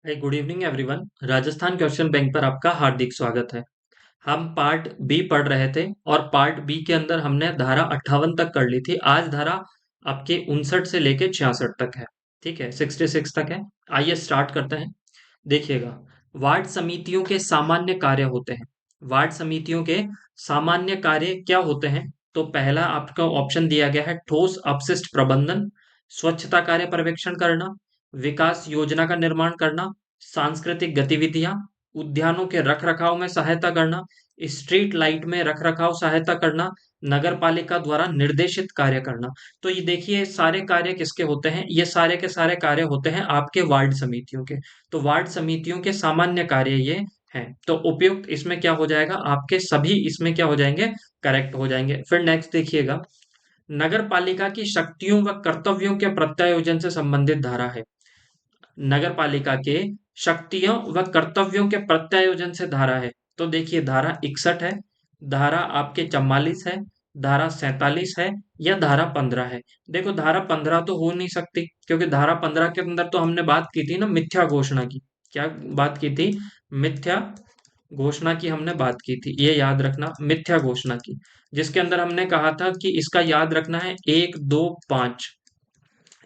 Good evening everyone. Rajasthan question bank पर आपका हार्दिक स्वागत है। हम पार्ट बी पढ़ रहे थे और पार्ट बी के अंदर हमने धारा 58 तक कर ली थी। आज धारा आपके 59 से लेके 66 तक है। ठीक है, 66 तक है। आइए स्टार्ट करते हैं। देखिएगा, वार्ड समितियों के सामान्य कार्य होते हैं। वार्ड समितियों के सामान्य कार्य क्या होते हैं? तो पहला आपका ऑप्शन दिया गया है ठोस अपशिष्ट प्रबंधन, स्वच्छता कार्य पर्यवेक्षण करना, विकास योजना का निर्माण करना, सांस्कृतिक गतिविधियां, उद्यानों के रख रखाव में सहायता करना, स्ट्रीट लाइट में रख रखाव सहायता करना, नगर पालिका द्वारा निर्देशित कार्य करना। तो ये देखिए, सारे कार्य किसके होते हैं? ये सारे के सारे कार्य होते हैं आपके वार्ड समितियों के। तो वार्ड समितियों के सामान्य कार्य ये हैं। तो उपयुक्त इसमें क्या हो जाएगा? आपके सभी इसमें क्या हो जाएंगे? करेक्ट हो जाएंगे। फिर नेक्स्ट देखिएगा, नगर पालिका की शक्तियों व कर्तव्यों के प्रत्यायोजन से संबंधित धारा है। नगर पालिका के शक्तियों व कर्तव्यों के प्रत्यायोजन से धारा है। तो देखिए, धारा 61 है, धारा आपके 44 है, धारा 47 है, या धारा 15 है। देखो, धारा 15 तो हो नहीं सकती, क्योंकि धारा 15 के अंदर तो हमने बात की थी ना मिथ्या घोषणा की। क्या बात की थी? मिथ्या घोषणा की हमने बात की थी, ये याद रखना, मिथ्या घोषणा की। जिसके अंदर हमने कहा था कि इसका याद रखना है 1, 2, 5,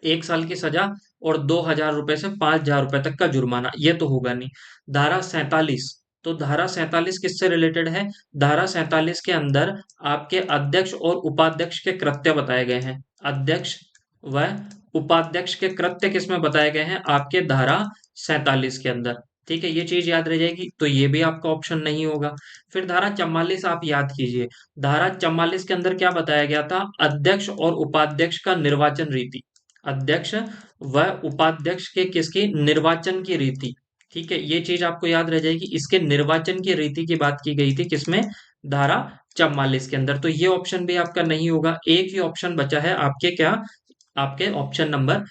1 साल की सजा और 2,000 रुपए से 5,000 रुपए तक का जुर्माना। ये तो होगा नहीं। धारा 47, तो धारा 47 किससे रिलेटेड है? धारा 47 के अंदर आपके अध्यक्ष और उपाध्यक्ष के कृत्य बताए गए हैं। अध्यक्ष व उपाध्यक्ष के कृत्य किसमें बताए गए हैं? आपके धारा 47 के अंदर। ठीक है, ये चीज याद रह जाएगी। तो ये भी आपका ऑप्शन नहीं होगा। फिर धारा 44 आप याद कीजिए। धारा 44 के अंदर क्या बताया गया था? अध्यक्ष और उपाध्यक्ष का निर्वाचन रीति। अध्यक्ष व उपाध्यक्ष के किसकी निर्वाचन की रीति। ठीक है, ये चीज आपको याद रह जाएगी। इसके निर्वाचन की रीति की बात की गई थी किसमें? धारा 44 के अंदर। तो ये ऑप्शन भी आपका नहीं होगा। एक ही ऑप्शन बचा है आपके, क्या? आपके ऑप्शन नंबर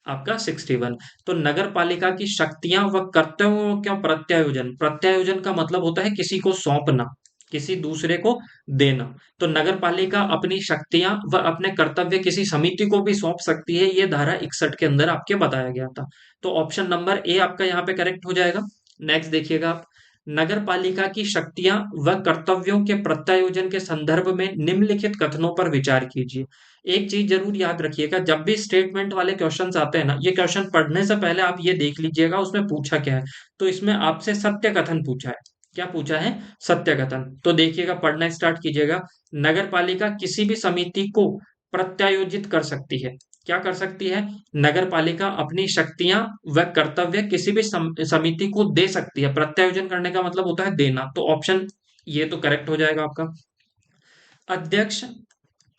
आपका 61। तो नगर पालिका की शक्तियां व कर्तव्यों का प्रत्यायोजन। प्रत्यायोजन का मतलब होता है किसी को सौंपना, किसी दूसरे को देना। तो नगर पालिका अपनी शक्तियां व अपने कर्तव्य किसी समिति को भी सौंप सकती है। ये धारा 61 के अंदर आपके बताया गया था। तो ऑप्शन नंबर ए आपका यहाँ पे करेक्ट हो जाएगा। नेक्स्ट देखिएगा आप, नगर पालिका की शक्तियां व कर्तव्यों के प्रत्यायोजन के संदर्भ में निम्नलिखित कथनों पर विचार कीजिए। एक चीज जरूर याद रखिएगा, जब भी स्टेटमेंट वाले क्वेश्चंस आते हैं ना, ये क्वेश्चन पढ़ने से पहले आप ये देख लीजिएगा उसमें पूछा क्या है। तो इसमें आपसे सत्य कथन पूछा है। क्या पूछा है? सत्य कथन। तो देखिएगा, पढ़ना स्टार्ट कीजिएगा। नगर पालिका किसी भी समिति को प्रत्यायोजित कर सकती है। क्या कर सकती है? नगर पालिका अपनी शक्तियां व कर्तव्य किसी भी समिति को दे सकती है। प्रत्यायोजन करने का मतलब होता है देना। तो ऑप्शन ये तो करेक्ट हो जाएगा आपका। अध्यक्ष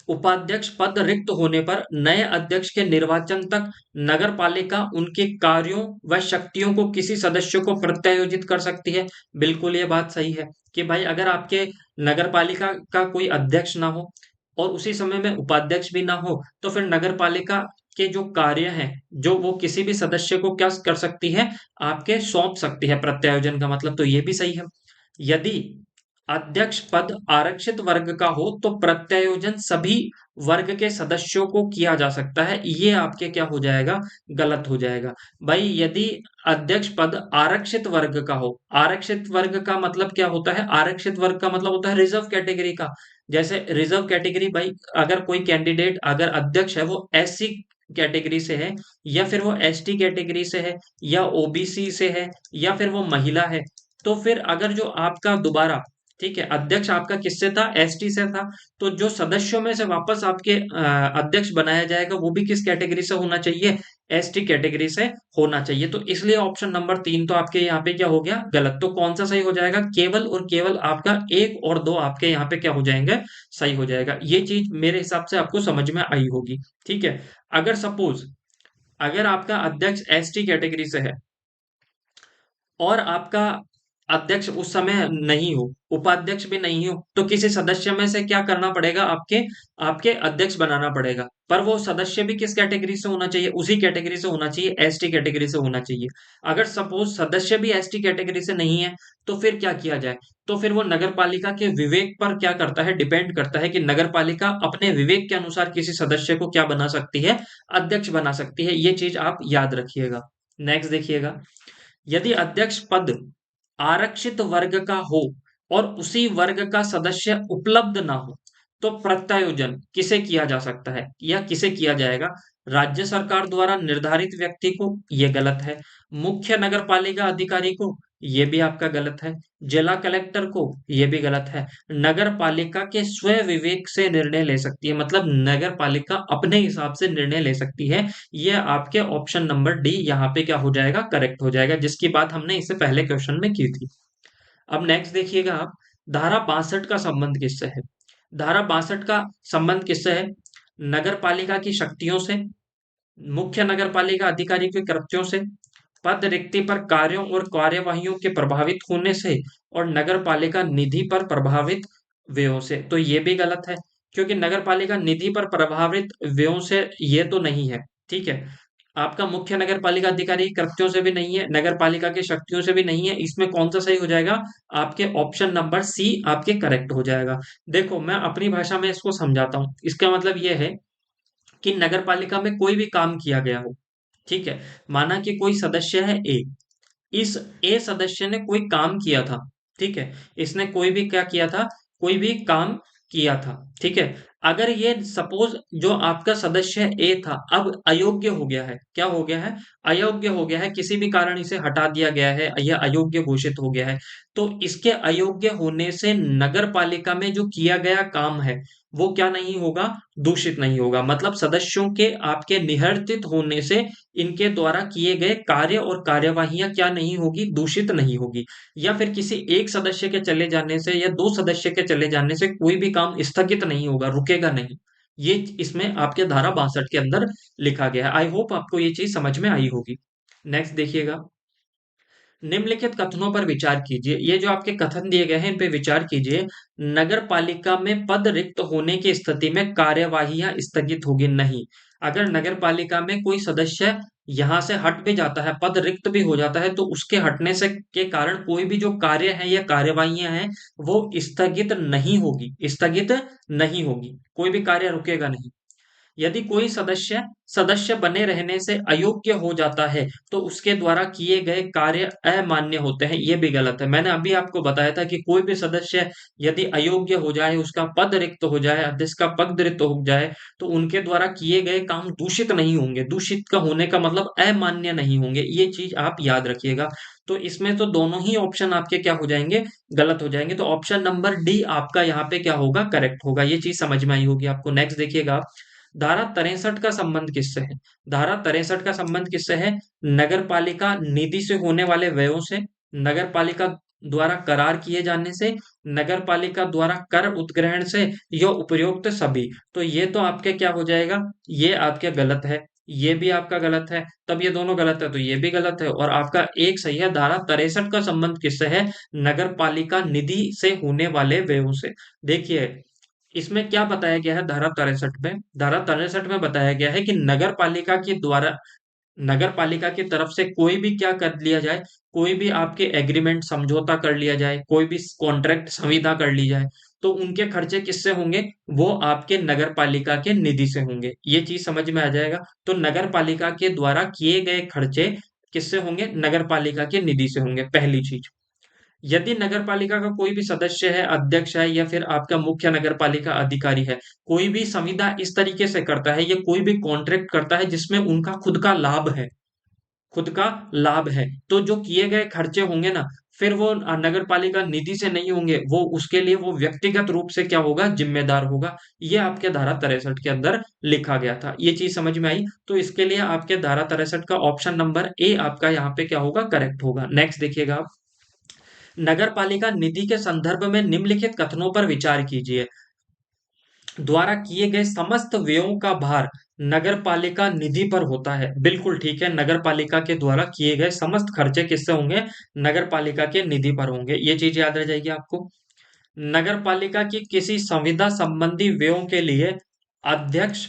उपाध्यक्ष पद रिक्त होने पर नए अध्यक्ष के निर्वाचन तक नगर पालिका उनके कार्यों व शक्तियों को किसी सदस्य को प्रत्यायोजित कर सकती है। बिल्कुल ये बात सही है कि भाई, अगर आपके नगर पालिका का कोई अध्यक्ष ना हो और उसी समय में उपाध्यक्ष भी ना हो, तो फिर नगर पालिका के जो कार्य हैं, जो वो किसी भी सदस्य को क्या कर सकती है? आपके सौंप सकती है। प्रत्यायोजन का मतलब तो ये भी सही है। यदि अध्यक्ष पद आरक्षित वर्ग का हो तो प्रत्यायोजन सभी वर्ग के सदस्यों को किया जा सकता है। ये आपके क्या हो जाएगा? गलत हो जाएगा। भाई, यदि अध्यक्ष पद आरक्षित वर्ग का हो, आरक्षित वर्ग का मतलब क्या होता है? आरक्षित वर्ग का मतलब होता है रिजर्व कैटेगरी का। जैसे रिजर्व कैटेगरी, भाई अगर कोई कैंडिडेट अगर अध्यक्ष है वो एससी कैटेगरी से है, या फिर वो एसटी कैटेगरी से है, या ओबीसी से है, या फिर वो महिला है, तो फिर अगर जो आपका दोबारा, ठीक है, अध्यक्ष आपका किससे था? एसटी से था। तो जो सदस्यों में से वापस आपके अध्यक्ष बनाया जाएगा वो भी किस कैटेगरी से होना चाहिए? एसटी कैटेगरी से होना चाहिए। तो इसलिए ऑप्शन नंबर 3 तो आपके यहाँ पे क्या हो गया? गलत। तो कौन सा सही हो जाएगा? केवल और केवल आपका 1 और 2 आपके यहाँ पे क्या हो जाएंगे? सही हो जाएगा। ये चीज मेरे हिसाब से आपको समझ में आई होगी। ठीक है, अगर सपोज अगर आपका अध्यक्ष एसटी कैटेगरी से है और आपका अध्यक्ष उस समय नहीं हो, उपाध्यक्ष भी नहीं हो, तो किसी सदस्य में से क्या करना पड़ेगा? आपके आपके अध्यक्ष बनाना पड़ेगा। पर वो सदस्य भी किस कैटेगरी से होना चाहिए? उसी कैटेगरी से होना चाहिए, एसटी कैटेगरी से होना चाहिए। अगर सपोज सदस्य भी एसटी कैटेगरी से नहीं है, तो फिर क्या किया जाए? तो फिर वो नगर पालिका के विवेक पर क्या करता है? डिपेंड करता है कि नगर पालिका अपने विवेक के अनुसार किसी सदस्य को क्या बना सकती है? अध्यक्ष बना सकती है। ये चीज आप याद रखिएगा। नेक्स्ट देखिएगा, यदि अध्यक्ष पद आरक्षित वर्ग का हो और उसी वर्ग का सदस्य उपलब्ध ना हो, तो प्रत्यायोजन किसे किया जा सकता है या किसे किया जाएगा? राज्य सरकार द्वारा निर्धारित व्यक्ति को, ये गलत है। मुख्य नगर पालिका अधिकारी को, ये भी आपका गलत है। जिला कलेक्टर को, ये भी गलत है। नगर पालिका के स्वयं विवेक से निर्णय ले सकती है, मतलब नगर पालिका अपने हिसाब से निर्णय ले सकती है। ये आपके ऑप्शन नंबर डी यहाँ पे क्या हो जाएगा, करेक्ट हो जाएगा, जिसकी बात हमने इससे पहले क्वेश्चन में की थी। अब नेक्स्ट देखिएगा आप, धारा 62 का संबंध किससे है? धारा 62 का संबंध किससे है? नगर पालिका की शक्तियों से, मुख्य नगर पालिका अधिकारी के कृत्यों से, पद रिक्ति पर कार्यों और कार्यवाहियों के प्रभावित होने से, और नगर पालिका निधि पर प्रभावित व्ययों से। तो ये भी गलत है, क्योंकि नगर पालिका निधि पर प्रभावित व्ययों से ये तो नहीं है। ठीक है, आपका मुख्य नगर पालिका अधिकारी कृत्यों से भी नहीं है, नगर पालिका की शक्तियों से भी नहीं है। इसमें कौन सा सही हो जाएगा? आपके ऑप्शन नंबर सी आपके करेक्ट हो जाएगा। देखो, मैं अपनी भाषा में इसको समझाता हूँ। इसका मतलब ये है कि नगर पालिका में कोई भी काम किया गया हो, ठीक है, माना कि कोई सदस्य है ए, इस ए सदस्य ने कोई काम किया था, ठीक है, इसने कोई भी क्या किया था, कोई भी काम किया था, ठीक है। अगर ये सपोज जो आपका सदस्य ए था अब अयोग्य हो गया है, क्या हो गया है, अयोग्य हो गया है, किसी भी कारण इसे हटा दिया गया है या अयोग्य घोषित हो गया है, तो इसके अयोग्य होने से नगर पालिका में जो किया गया काम है वो क्या नहीं होगा, दूषित नहीं होगा। मतलब सदस्यों के आपके निवर्तित होने से इनके द्वारा किए गए कार्य और कार्यवाहियां क्या नहीं होगी, दूषित नहीं होगी। या फिर किसी एक सदस्य के चले जाने से या दो सदस्य के चले जाने से कोई भी काम स्थगित नहीं होगा, रुकेगा नहीं। ये इसमें आपके धारा 62 के अंदर लिखा गया है। आई होप आपको ये चीज समझ में आई होगी। नेक्स्ट देखिएगा, निम्नलिखित कथनों पर विचार कीजिए। ये जो आपके कथन दिए गए हैं इन पे विचार कीजिए। नगर पालिका में पद रिक्त होने की स्थिति में कार्यवाहियां स्थगित होगी नहीं। अगर नगर पालिका में कोई सदस्य यहां से हट भी जाता है, पद रिक्त भी हो जाता है, तो उसके हटने से के कारण कोई भी जो कार्य है या कार्यवाहियां हैं वो स्थगित नहीं होगी, स्थगित नहीं होगी, कोई भी कार्य रुकेगा नहीं। यदि कोई सदस्य सदस्य बने रहने से अयोग्य हो जाता है तो उसके द्वारा किए गए कार्य अमान्य होते हैं, ये भी गलत है। मैंने अभी आपको बताया था कि कोई भी सदस्य यदि अयोग्य हो जाए, उसका पद रिक्त हो जाए, अध्यक्ष का पद रिक्त हो जाए, तो उनके द्वारा किए गए काम दूषित नहीं होंगे। दूषित का होने का मतलब अमान्य नहीं होंगे, ये चीज आप याद रखिएगा। तो इसमें तो दोनों ही ऑप्शन आपके क्या हो जाएंगे, गलत हो जाएंगे। तो ऑप्शन नंबर डी आपका यहाँ पे क्या होगा, करेक्ट होगा। ये चीज समझ में आई होगी आपको। नेक्स्ट देखिएगा, धारा 63 का संबंध किससे है? धारा 63 का संबंध किससे है? नगर पालिका निधि से होने वाले व्ययों से, नगर पालिका द्वारा करार किए जाने से, नगर पालिका द्वारा कर उत्ग्रहण से, या उपरोक्त सभी। तो ये तो आपके क्या हो जाएगा, ये आपके गलत है, ये भी आपका गलत है, तब ये दोनों गलत है तो ये भी गलत है, और आपका एक सही है। धारा 63 का संबंध किससे है? नगर पालिका निधि से होने वाले व्ययों से। देखिए, इसमें क्या बताया गया है धारा 63 में? धारा 63 में बताया गया है कि नगर पालिका के द्वारा, नगर पालिका की तरफ से कोई भी क्या कर लिया जाए, कोई भी आपके एग्रीमेंट समझौता कर लिया जाए, कोई भी कॉन्ट्रैक्ट संविदा कर ली जाए, तो उनके खर्चे किससे होंगे? वो आपके नगर पालिका के निधि से होंगे। ये चीज समझ में आ जाएगा। तो नगर पालिका के द्वारा किए गए खर्चे किससे होंगे? नगर पालिका के निधि से होंगे, पहली चीज। यदि नगर पालिका का कोई भी सदस्य है, अध्यक्ष है, या फिर आपका मुख्य नगर पालिका अधिकारी है, कोई भी संविदा इस तरीके से करता है या कोई भी कॉन्ट्रैक्ट करता है जिसमें उनका खुद का लाभ है, खुद का लाभ है, तो जो किए गए खर्चे होंगे ना, फिर वो नगर पालिका निधि से नहीं होंगे, वो उसके लिए वो व्यक्तिगत रूप से क्या होगा, जिम्मेदार होगा। ये आपके धारा 63 के अंदर लिखा गया था। ये चीज समझ में आई? तो इसके लिए आपके धारा 63 का ऑप्शन नंबर ए आपका यहाँ पे क्या होगा, करेक्ट होगा। नेक्स्ट देखिएगा आप, नगरपालिका निधि के संदर्भ में निम्नलिखित कथनों पर विचार कीजिए। द्वारा किए गए समस्त व्ययों का भार नगरपालिका निधि पर होता है। बिल्कुल ठीक है, नगरपालिका के द्वारा किए गए समस्त खर्चे किससे होंगे? नगरपालिका के निधि पर होंगे। ये चीज याद रह जाएगी आपको। नगरपालिका की किसी संविदा संबंधी व्ययों के लिए अध्यक्ष,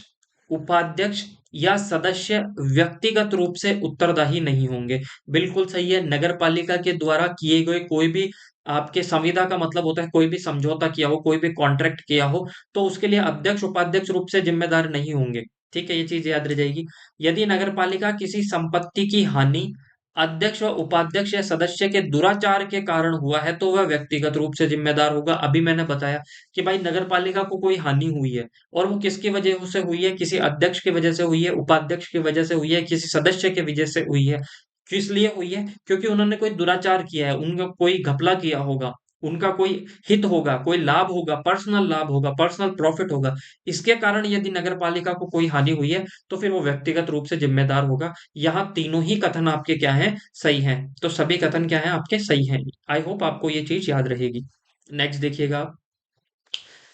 उपाध्यक्ष या सदस्य व्यक्तिगत रूप से उत्तरदायी नहीं होंगे। बिल्कुल सही है, नगरपालिका के द्वारा किए गए कोई भी आपके संविदा का मतलब होता है कोई भी समझौता किया हो, कोई भी कॉन्ट्रैक्ट किया हो, तो उसके लिए अध्यक्ष उपाध्यक्ष रूप से जिम्मेदार नहीं होंगे। ठीक है, ये चीज याद रह जाएगी। यदि नगरपालिका किसी संपत्ति की हानि अध्यक्ष व उपाध्यक्ष या सदस्य के दुराचार के कारण हुआ है तो वह व्यक्तिगत रूप से जिम्मेदार होगा। अभी मैंने बताया कि भाई नगर पालिका को कोई हानि हुई है और वो किसकी वजह से हुई है, किसी अध्यक्ष की वजह से हुई है, उपाध्यक्ष की वजह से हुई है, किसी सदस्य की वजह से हुई है। किस लिए हुई है? क्योंकि उन्होंने कोई दुराचार किया है, उनका कोई घपला किया होगा, उनका कोई हित होगा, कोई लाभ होगा, पर्सनल लाभ होगा, पर्सनल प्रॉफिट होगा। इसके कारण यदि नगर पालिका को कोई हानि हुई है तो फिर वो व्यक्तिगत रूप से जिम्मेदार होगा। यहाँ तीनों ही कथन आपके क्या हैं? सही हैं। तो सभी कथन क्या हैं आपके? सही हैं। आई होप आपको ये चीज याद रहेगी। नेक्स्ट देखिएगा आप।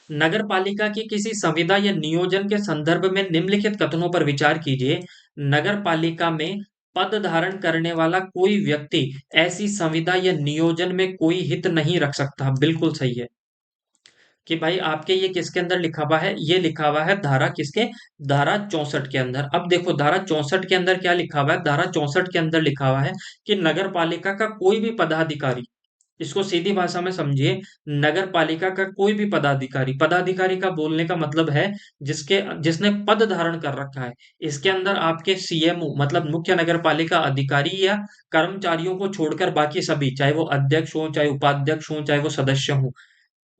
नगर पालिका की किसी संविदा या नियोजन के संदर्भ में निम्नलिखित कथनों पर विचार कीजिए। नगर पालिका में पद धारण करने वाला कोई व्यक्ति ऐसी संविदा या नियोजन में कोई हित नहीं रख सकता। बिल्कुल सही है कि भाई आपके ये किसके अंदर लिखा हुआ है? ये लिखा हुआ है धारा किसके? धारा 64 के अंदर। अब देखो धारा 64 के अंदर क्या लिखा हुआ है? धारा 64 के अंदर लिखा हुआ है कि नगर पालिका का कोई भी पदाधिकारी, इसको सीधी भाषा में समझिए, नगर पालिका का कोई भी पदाधिकारी, पदाधिकारी का बोलने का मतलब है जिसके जिसने पद धारण कर रखा है। इसके अंदर आपके सीएमओ मतलब मुख्य नगर पालिका अधिकारी या कर्मचारियों को छोड़कर बाकी सभी, चाहे वो अध्यक्ष हो, चाहे उपाध्यक्ष हो, चाहे वो सदस्य हो,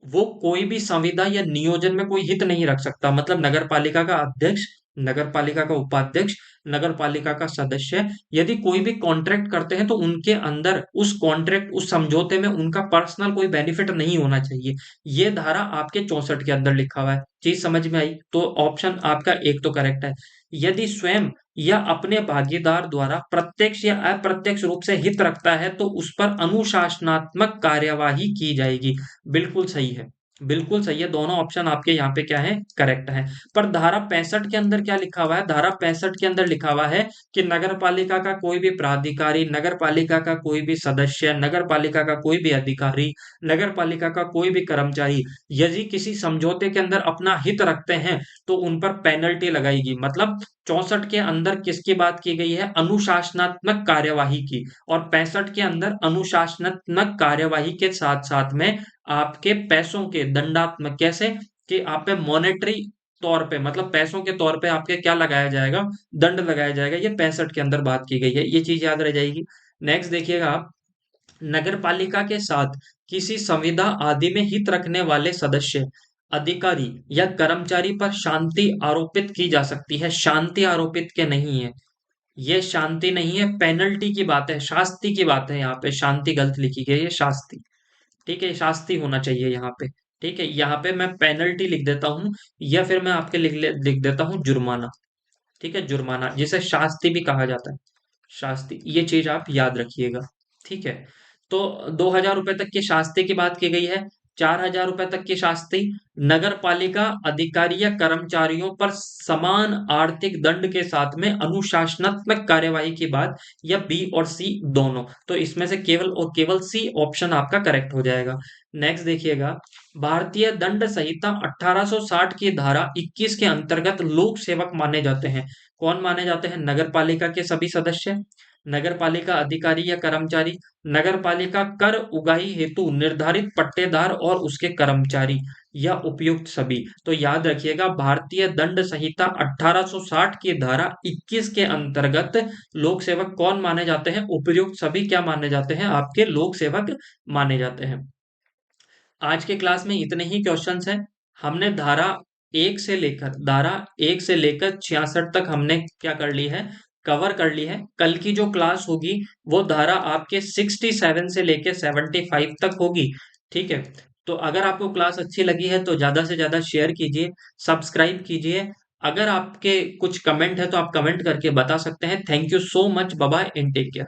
वो कोई भी संविदा या नियोजन में कोई हित नहीं रख सकता। मतलब नगर पालिका का अध्यक्ष, नगर पालिका का उपाध्यक्ष, नगर पालिका का सदस्य यदि कोई भी कॉन्ट्रैक्ट करते हैं तो उनके अंदर उस कॉन्ट्रैक्ट, उस समझौते में उनका पर्सनल कोई बेनिफिट नहीं होना चाहिए। ये धारा आपके 64 के अंदर लिखा हुआ है। चीज समझ में आई? तो ऑप्शन आपका एक तो करेक्ट है। यदि स्वयं या अपने भागीदार द्वारा प्रत्यक्ष या अप्रत्यक्ष रूप से हित रखता है तो उस पर अनुशासनात्मक कार्यवाही की जाएगी। बिल्कुल सही है। बिल्कुल सही है। दोनों ऑप्शन आपके यहाँ पे क्या है? करेक्ट है। पर धारा 65 के अंदर क्या लिखा हुआ है? धारा 65 के अंदर लिखा हुआ है कि नगर पालिका का कोई भी प्राधिकारी, नगर पालिका का कोई भी सदस्य, नगर पालिका का कोई भी अधिकारी, नगर पालिका का कोई भी कर्मचारी यदि किसी समझौते के अंदर अपना हित रखते हैं तो उन पर पेनल्टी लगाएगी। मतलब 64 के अंदर किसकी बात की गई है? अनुशासनात्मक कार्यवाही की। और 65 के अंदर अनुशासनात्मक कार्यवाही के साथ साथ में आपके पैसों के दंडात्मक, कैसे कि आप पे मॉनेटरी तौर पे, मतलब पैसों के तौर पे आपके क्या लगाया जाएगा? दंड लगाया जाएगा। ये 65 के अंदर बात की गई है। ये चीज याद रह जाएगी। नेक्स्ट देखिएगा आप। नगर पालिका के साथ किसी संविदा आदि में हित रखने वाले सदस्य, अधिकारी या कर्मचारी पर शांति आरोपित की जा सकती है। शांति आरोपित के नहीं है, ये शांति नहीं है, पेनल्टी की बात है, शास्ति की बात है। यहाँ पे शांति गलत लिखी गई है, शास्ति। ठीक है, शास्ति होना चाहिए यहाँ पे। ठीक है, यहाँ पे मैं पेनल्टी लिख देता हूँ या फिर मैं आपके लिख देता हूँ जुर्माना। ठीक है, जुर्माना, जिसे शास्ति भी कहा जाता है। शास्ति, ये चीज आप याद रखिएगा। ठीक है, तो 2,000 रुपए तक की शास्ति की बात की गई है। 4,000 रुपए तक की शास्ति नगर पालिका अधिकारी या कर्मचारियों पर समान आर्थिक दंड के साथ में अनुशासनात्मक कार्यवाही की बात, या बी और सी दोनों। तो इसमें से केवल और केवल सी ऑप्शन आपका करेक्ट हो जाएगा। नेक्स्ट देखिएगा। भारतीय दंड संहिता 1860 की धारा 21 के अंतर्गत लोक सेवक माने जाते हैं। कौन माने जाते हैं? नगर पालिका के सभी सदस्य, नगर पालिका अधिकारी या कर्मचारी, नगर पालिका कर उगाही हेतु निर्धारित पट्टेदार और उसके कर्मचारी, या उपयुक्त सभी। तो याद रखिएगा, भारतीय दंड संहिता 1860 की धारा 21 के अंतर्गत लोक सेवक कौन माने जाते हैं? उपयुक्त सभी क्या माने जाते हैं? आपके लोक सेवक माने जाते हैं। आज के क्लास में इतने ही क्वेश्चंस हैं। हमने धारा 1 से लेकर 66 तक हमने क्या कर ली है? कवर कर ली है। कल की जो क्लास होगी वो धारा आपके 67 से लेकर 75 तक होगी। ठीक है, तो अगर आपको क्लास अच्छी लगी है तो ज्यादा से ज्यादा शेयर कीजिए, सब्सक्राइब कीजिए। अगर आपके कुछ कमेंट है तो आप कमेंट करके बता सकते हैं। Thank you so much, bye bye and take care.